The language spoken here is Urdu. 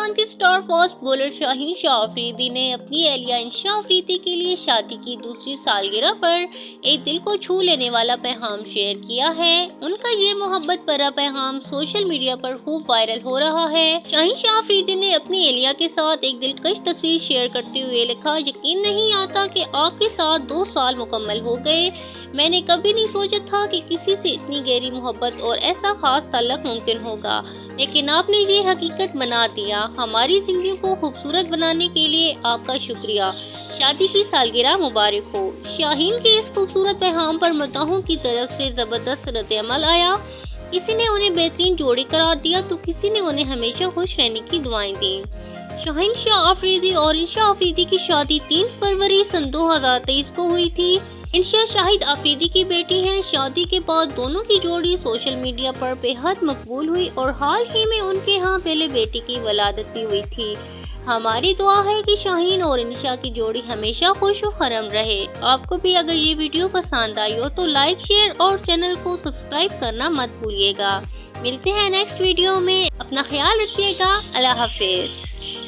پاکستان کے star fast bowler Shaheen Shah Afridi نے اپنی اہلیہ انشا آفریدی کے لیے شادی کی دوسری سالگرہ پر ایک دل کو چھو لینے والا پیغام شیئر کیا ہے۔ ان کا یہ محبت بھرا پیغام سوشل میڈیا پر خوب وائرل ہو رہا ہے۔ شاہین شاہ آفریدی نے اپنی اہلیہ کے ساتھ ایک دلکش تصویر شیئر کرتے ہوئے لکھا، یقین نہیں آتا کہ آپ کے ساتھ 2 سال مکمل ہو گئے۔ میں نے کبھی نہیں سوچا تھا کہ کسی سے اتنی گہری محبت اور ایسا خاص تعلق ممکن ہوگا، لیکن آپ نے یہ حقیقت بنا دیا۔ ہماری زندگی کو خوبصورت بنانے کے لیے آپ کا شکریہ۔ شادی کی سالگرہ مبارک ہو۔ شاہین کے اس خوبصورت پیغام پر مداحوں کی طرف سے زبردست رد عمل آیا۔ کسی نے انہیں بہترین جوڑی قرار دیا تو کسی نے انہیں ہمیشہ خوش رہنے کی دعائیں دیں۔ شاہین شاہ آفریدی اور انشا آفریدی کی شادی 3 فروری سن 2023 کو ہوئی تھی۔ انشا شاہد آفریدی کی بیٹی ہیں۔ شادی کے بعد دونوں کی جوڑی سوشل میڈیا پر بے حد مقبول ہوئی اور حال ہی میں ان کے ہاں پہلے بیٹی کی ولادت بھی ہوئی تھی۔ ہماری دعا ہے کہ شاہین اور انشا کی جوڑی ہمیشہ خوش و خرم رہے۔ آپ کو بھی اگر یہ ویڈیو پسند آئی ہو تو لائک، شیئر اور چینل کو سبسکرائب کرنا مت بھولیے گا۔ ملتے ہیں نیکسٹ ویڈیو میں۔ اپنا خیال رکھیے گا۔ اللہ حافظ۔